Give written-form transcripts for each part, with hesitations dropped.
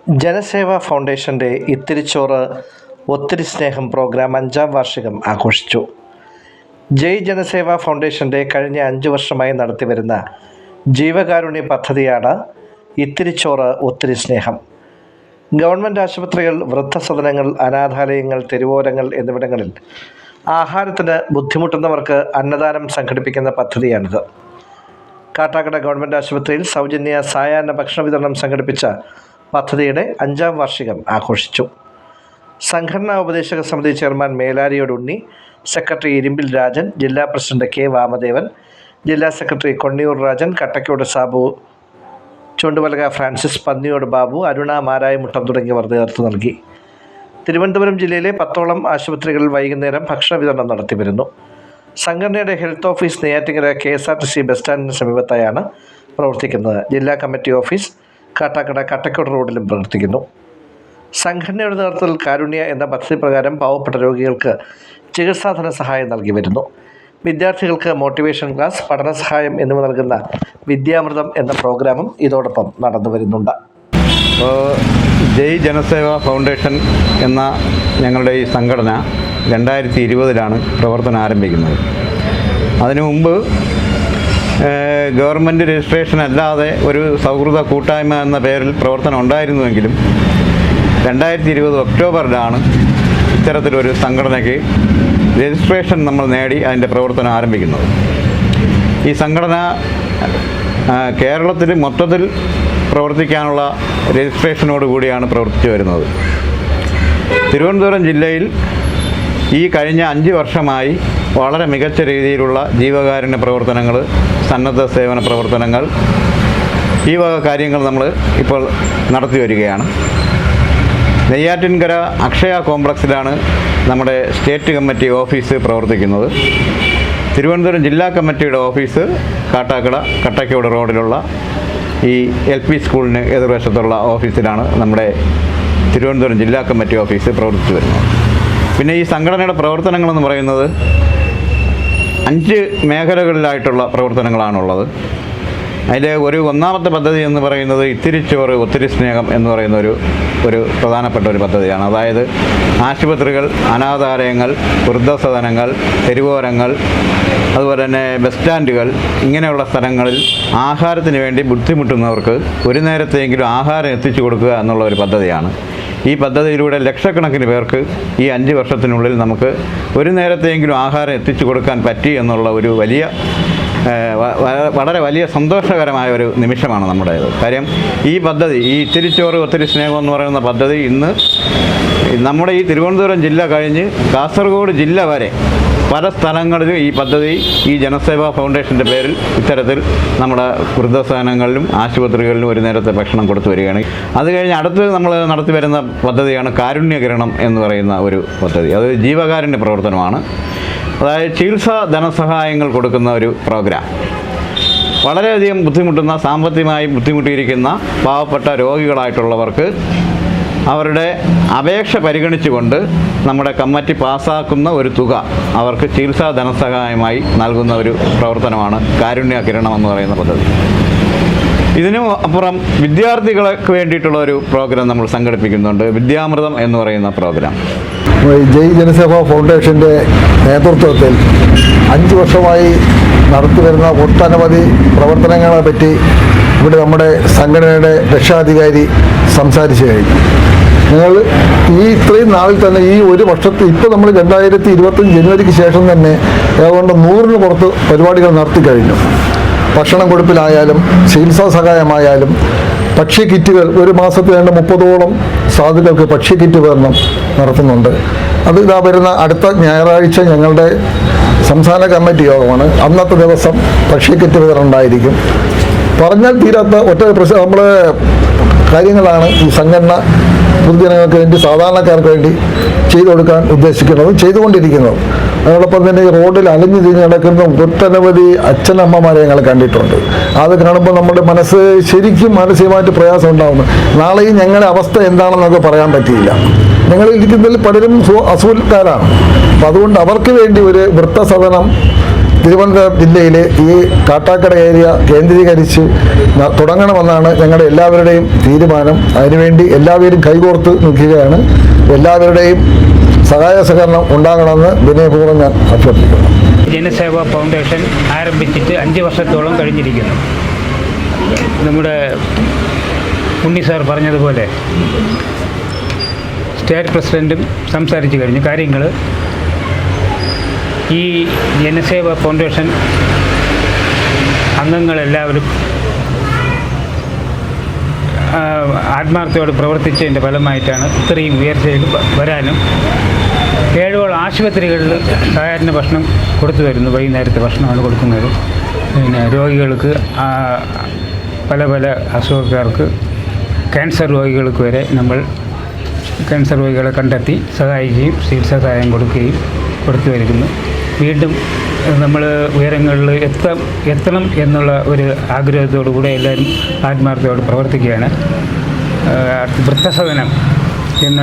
ജനസേവാ ഫൗണ്ടേഷൻ്റെ ഇത്തിരിച്ചോറ് ഒത്തിരി സ്നേഹം പ്രോഗ്രാം 5ാം വാർഷികം ആഘോഷിച്ചു. ജയ് ജനസേവാ ഫൗണ്ടേഷൻ്റെ കഴിഞ്ഞ 5 വർഷമായി നടത്തിവരുന്ന ജീവകാരുണ്യ പദ്ധതിയാണ് ഇത്തിരിച്ചോറ് ഒത്തിരി സ്നേഹം. ഗവൺമെൻറ് ആശുപത്രികൾ, വൃദ്ധസദനങ്ങൾ, അനാഥാലയങ്ങൾ, തെരുവോരങ്ങൾ എന്നിവിടങ്ങളിൽ ആഹാരത്തിന് ബുദ്ധിമുട്ടുന്നവർക്ക് അന്നദാനം സംഘടിപ്പിക്കുന്ന പദ്ധതിയാണിത്. കാട്ടാക്കട ഗവൺമെൻറ് ആശുപത്രിയിൽ സൗജന്യ സായാഹ്ന ഭക്ഷണ വിതരണം സംഘടിപ്പിച്ച പദ്ധതിയുടെ 5ാം വാർഷികം ആഘോഷിച്ചു. സംഘടനാ ഉപദേശക സമിതി ചെയർമാൻ മേലാരിയോട് ഉണ്ണി, സെക്രട്ടറി ഇരുമ്പിൽ രാജൻ, ജില്ലാ പ്രസിഡന്റ് കെ വാമദേവൻ, ജില്ലാ സെക്രട്ടറി കൊണ്ണിയൂർ രാജൻ, കട്ടക്കോട് സാബു, ചുണ്ടുവലക ഫ്രാൻസിസ്, പന്നിയോട് ബാബു, അരുണ മാരായമുട്ടം തുടങ്ങിയവർ നേതൃത്വം നൽകി. തിരുവനന്തപുരം ജില്ലയിലെ 10ഓളം ആശുപത്രികളിൽ വൈകുന്നേരം ഭക്ഷണ വിതരണം നടത്തിവരുന്നു. സംഘടനയുടെ health office Neyyattinkara KSRTC bus സ്റ്റാൻഡിന് സമീപത്തായാണ് പ്രവർത്തിക്കുന്നത്. ജില്ലാ കമ്മിറ്റി ഓഫീസ് കാട്ടാക്കട കട്ടക്കോട് റോഡിലും പ്രവർത്തിക്കുന്നു. സംഘടനയുടെ നേതൃത്വത്തിൽ കാരുണ്യ എന്ന പദ്ധതി പ്രകാരം പാവപ്പെട്ട രോഗികൾക്ക് ചികിത്സാ ധനസഹായം നൽകി വരുന്നു. വിദ്യാർത്ഥികൾക്ക് മോട്ടിവേഷൻ ക്ലാസ്, പഠന സഹായം എന്നിവ നൽകുന്ന വിദ്യാമൃതം എന്ന പ്രോഗ്രാമും ഇതോടൊപ്പം നടന്നു വരുന്നുണ്ട്. ജയ് ജനസേവാ ഫൗണ്ടേഷൻ എന്ന ഞങ്ങളുടെ ഈ സംഘടന 2020 പ്രവർത്തനം ആരംഭിക്കുന്നത്. അതിനു മുമ്പ് ഗവൺമെൻറ് രജിസ്ട്രേഷൻ അല്ലാതെ ഒരു സൗഹൃദ കൂട്ടായ്മ എന്ന പേരിൽ പ്രവർത്തനം ഉണ്ടായിരുന്നുവെങ്കിലും 2020 ഒക്ടോബറിലാണ് ഇത്തരത്തിലൊരു സംഘടനയ്ക്ക് രജിസ്ട്രേഷൻ നമ്മൾ നേടി അതിൻ്റെ പ്രവർത്തനം ആരംഭിക്കുന്നത്. ഈ സംഘടന കേരളത്തിൽ മൊത്തത്തിൽ പ്രവർത്തിക്കാനുള്ള രജിസ്ട്രേഷനോട് കൂടിയാണ് പ്രവർത്തിച്ചു വരുന്നത്. തിരുവനന്തപുരം ജില്ലയിൽ ഈ കഴിഞ്ഞ 5 വർഷമായി വളരെ മികച്ച രീതിയിലുള്ള ജീവകാരുണ്യ പ്രവർത്തനങ്ങൾ, സന്നദ്ധ സേവന പ്രവർത്തനങ്ങൾ, ഈ വക കാര്യങ്ങൾ നമ്മൾ ഇപ്പോൾ നടത്തി വരികയാണ്. നെയ്യാറ്റിൻകര അക്ഷയ കോംപ്ലക്സിലാണ് നമ്മുടെ സ്റ്റേറ്റ് കമ്മിറ്റി ഓഫീസ് പ്രവർത്തിക്കുന്നത്. തിരുവനന്തപുരം ജില്ലാ കമ്മിറ്റിയുടെ ഓഫീസ് കാട്ടാക്കട കട്ടക്കോട് റോഡിലുള്ള ഈ LP സ്കൂളിന് എതിർവശത്തുള്ള ഓഫീസിലാണ് നമ്മുടെ തിരുവനന്തപുരം ജില്ലാ കമ്മിറ്റി ഓഫീസ് പ്രവർത്തിച്ചു വരുന്നത്. പിന്നെ ഈ സംഘടനയുടെ പ്രവർത്തനങ്ങളെന്ന് പറയുന്നത് 5 മേഖലകളിലായിട്ടുള്ള പ്രവർത്തനങ്ങളാണുള്ളത്. അതിലെ ഒന്നാമത്തെ പദ്ധതി എന്ന് പറയുന്നത് ഇത്തിരിച്ചോറ് ഒത്തിരി സ്നേഹം എന്ന് പറയുന്ന ഒരു പ്രധാനപ്പെട്ട ഒരു പദ്ധതിയാണ്. അതായത് ആശുപത്രികൾ, അനാഥാലയങ്ങൾ, വൃദ്ധസദനങ്ങൾ, തെരുവോരങ്ങൾ, അതുപോലെ തന്നെ ബസ് സ്റ്റാൻഡുകൾ, ഇങ്ങനെയുള്ള സ്ഥലങ്ങളിൽ ആഹാരത്തിന് വേണ്ടി ബുദ്ധിമുട്ടുന്നവർക്ക് ഒരു നേരത്തെയെങ്കിലും ആഹാരം എത്തിച്ചു കൊടുക്കുക എന്നുള്ള ഒരു പദ്ധതിയാണ്. ഈ പദ്ധതിയിലൂടെ ലക്ഷക്കണക്കിന് പേർക്ക് ഈ 5 വർഷത്തിനുള്ളിൽ നമുക്ക് ഒരു നേരത്തെയെങ്കിലും ആഹാരം എത്തിച്ചു കൊടുക്കാൻ പറ്റി എന്നുള്ള ഒരു വളരെ വലിയ സന്തോഷകരമായ ഒരു നിമിഷമാണ് നമ്മുടേത്. കാര്യം ഈ പദ്ധതി, ഈ ഇത്തിരിച്ചോറ് ഒത്തിരി സ്നേഹം എന്ന് പറയുന്ന പദ്ധതി ഇന്ന് നമ്മുടെ ഈ തിരുവനന്തപുരം ജില്ല കഴിഞ്ഞ് കാസർഗോഡ് ജില്ല വരെ പല സ്ഥലങ്ങളിലും ഈ പദ്ധതി, ഈ ജനസേവാ ഫൗണ്ടേഷൻ്റെ പേരിൽ ഇത്തരത്തിൽ നമ്മുടെ വൃദ്ധസദനങ്ങളിലും ആശുപത്രികളിലും ഒരു നേരത്തെ ഭക്ഷണം കൊടുത്തു വരികയാണ്. അത് കഴിഞ്ഞ് അടുത്ത് നമ്മൾ നടത്തി വരുന്ന പദ്ധതിയാണ് കാരുണ്യകിരണം എന്ന് പറയുന്ന ഒരു പദ്ധതി. അത് ജീവകാരുണ്യ പ്രവർത്തനമാണ്. അതായത് ചികിത്സാ ധനസഹായങ്ങൾ കൊടുക്കുന്ന ഒരു പ്രോഗ്രാം. വളരെയധികം ബുദ്ധിമുട്ടുന്ന, സാമ്പത്തികമായി ബുദ്ധിമുട്ടിയിരിക്കുന്ന പാവപ്പെട്ട രോഗികളായിട്ടുള്ളവർക്ക് അവരുടെ അപേക്ഷ പരിഗണിച്ചുകൊണ്ട് നമ്മുടെ കമ്മിറ്റി പാസ്സാക്കുന്ന ഒരു തുക അവർക്ക് ചികിത്സാ ധനസഹായമായി നൽകുന്ന ഒരു പ്രവർത്തനമാണ് കാരുണ്യകിരണം എന്ന് പറയുന്ന പദ്ധതി. ഇതിനു അപ്പുറം വിദ്യാർത്ഥികൾക്ക് വേണ്ടിയിട്ടുള്ള ഒരു പ്രോഗ്രാം നമ്മൾ സംഘടിപ്പിക്കുന്നുണ്ട്, വിദ്യാമൃതം എന്ന് പറയുന്ന പ്രോഗ്രാം. ജയ് ജനസേവാ ഫൗണ്ടേഷൻ്റെ നേതൃത്വത്തിൽ 5 വർഷമായി നടത്തിവരുന്ന ഒട്ടനവധി പ്രവർത്തനങ്ങളെ പറ്റി ഇവിടെ നമ്മുടെ സംഘടനയുടെ രക്ഷാധികാരി സംസാരിച്ചു കഴിഞ്ഞു. ഞങ്ങൾ ഇത്രയും നാളിൽ തന്നെ ഈ ഒരു വർഷത്തിൽ ഇപ്പോൾ നമ്മൾ 2025 ജനുവരിക്ക് ശേഷം തന്നെ ഏതാണ്ട് 100-ന് പുറത്ത് പരിപാടികൾ നടത്തി കഴിഞ്ഞു. ഭക്ഷണം കൊടുപ്പിലായാലും ചികിത്സാ സഹായമായാലും ഭക്ഷ്യ കിറ്റുകൾ, ഒരു മാസത്തിൽ വേണ്ട 30ഓളം സാധുക്കൾക്ക് ഭക്ഷ്യ കിറ്റ് വിതരണം നടത്തുന്നുണ്ട്. അത് വരുന്ന അടുത്ത ഞായറാഴ്ച ഞങ്ങളുടെ സംസ്ഥാന കമ്മിറ്റി യോഗമാണ്. അന്നത്തെ ദിവസം ഭക്ഷ്യ കിറ്റ് വിതരണം ഉണ്ടായിരിക്കും. പറഞ്ഞാൽ തീരാത്ത നമ്മുടെ കാര്യങ്ങളാണ് ഈ സംഘടന പൊതുജനങ്ങൾക്ക് വേണ്ടി, സാധാരണക്കാർക്ക് വേണ്ടി ചെയ്തു കൊടുക്കാൻ ഉദ്ദേശിക്കുന്നത്, ചെയ്തുകൊണ്ടിരിക്കുന്നത്. അതോടൊപ്പം തന്നെ ഈ റോഡിൽ അലഞ്ഞു തിരിഞ്ഞ് നടക്കുന്ന ഒട്ടനവധി അച്ഛനമ്മമാരെ ഞങ്ങൾ കണ്ടിട്ടുണ്ട്. അത് കാണുമ്പോൾ നമ്മുടെ മനസ്സ് ശരിക്കും മാനസികമായിട്ട് പ്രയാസം ഉണ്ടാകുന്നു. നാളെയും ഞങ്ങളുടെ അവസ്ഥ എന്താണെന്നൊക്കെ പറയാൻ പറ്റിയില്ല. ഞങ്ങൾ ഇരിക്കുന്നതിൽ പലരും അസൂൽക്കാരാണ്. അപ്പം അതുകൊണ്ട് അവർക്ക് വേണ്ടി ഒരു വൃദ്ധസദനം തിരുവനന്തപുരം ജില്ലയിലെ ഈ കാട്ടാക്കട ഏരിയ കേന്ദ്രീകരിച്ച് തുടങ്ങണമെന്നാണ് ഞങ്ങളുടെ എല്ലാവരുടെയും തീരുമാനം. അതിനുവേണ്ടി എല്ലാവരും കൈകോർത്ത് നിൽക്കുകയാണ്. എല്ലാവരുടെയും സഹായ സഹകരണം ഉണ്ടാകണമെന്ന് വിനയപൂർവ്വം ഞാൻ അഭ്യർത്ഥിക്കുന്നു. ജനസേവാ ഫൗണ്ടേഷൻ ആരംഭിച്ചിട്ട് 5 വർഷത്തോളം കഴിഞ്ഞിരിക്കുന്നു. നമ്മുടെ ഉണ്ണി സാർ പറഞ്ഞതുപോലെ സ്റ്റേറ്റ് പ്രസിഡൻറ്റും സംസാരിച്ചു കഴിഞ്ഞു കാര്യങ്ങൾ. ഈ ജനസേവാ ഫൗണ്ടേഷൻ അംഗങ്ങളെല്ലാവരും ആത്മാർത്ഥയോട് പ്രവർത്തിച്ചതിൻ്റെ ഫലമായിട്ടാണ് ഇത്രയും ഉയർച്ചയിൽ വരാനും 7 ആശുപത്രികളിൽ സാധാരണ ഭക്ഷണം കൊടുത്തു വരുന്നു. വൈകുന്നേരത്തെ ഭക്ഷണമാണ് കൊടുക്കുന്നത്. പിന്നെ രോഗികൾക്ക് പല പല അസുഖക്കാർക്ക് ക്യാൻസർ രോഗികൾക്ക് വരെ നമ്മൾ ക്യാൻസർ രോഗികളെ കണ്ടെത്തി സഹായിക്കുകയും ചികിത്സാ സഹായം കൊടുത്തു വരുന്നു. വീണ്ടും നമ്മൾ ഉയരങ്ങളിൽ എത്തണം എന്നുള്ള ഒരു ആഗ്രഹത്തോടു കൂടെ എല്ലാവരും ആത്മാർത്ഥയോട് പ്രവർത്തിക്കുകയാണ്. വൃദ്ധസദനം എന്ന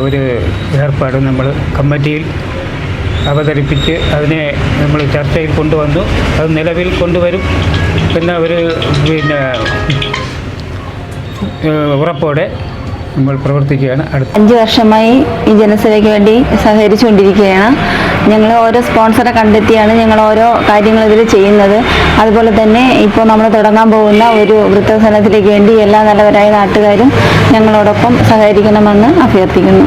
ഒരു ഏർപ്പാട് നമ്മൾ കമ്മിറ്റിയിൽ അവതരിപ്പിച്ച് അതിനെ നമ്മൾ ചർച്ചയിൽ കൊണ്ടുവന്നു. അത് നിലവിൽ കൊണ്ടുവരും എന്ന ഒരു ഉറപ്പോടെ നമ്മൾ പ്രവർത്തിക്കുകയാണ്. 5 വർഷമായി ഈ ജനസേവയ്ക്ക് വേണ്ടി സഹകരിച്ചുകൊണ്ടിരിക്കുകയാണ്. ഞങ്ങൾ ഓരോ സ്പോൺസറെ കണ്ടെത്തിയാണ് ഞങ്ങൾ ഓരോ കാര്യങ്ങൾ ഇതിൽ ചെയ്യുന്നത്. അതുപോലെ തന്നെ ഇപ്പോൾ നമ്മൾ തുടങ്ങാൻ പോകുന്ന ഒരു വൃദ്ധസദനത്തിലേക്ക് വേണ്ടി എല്ലാ നല്ലവരായ നാട്ടുകാരും ഞങ്ങളോടൊപ്പം സഹകരിക്കണമെന്ന് അഭ്യർത്ഥിക്കുന്നു.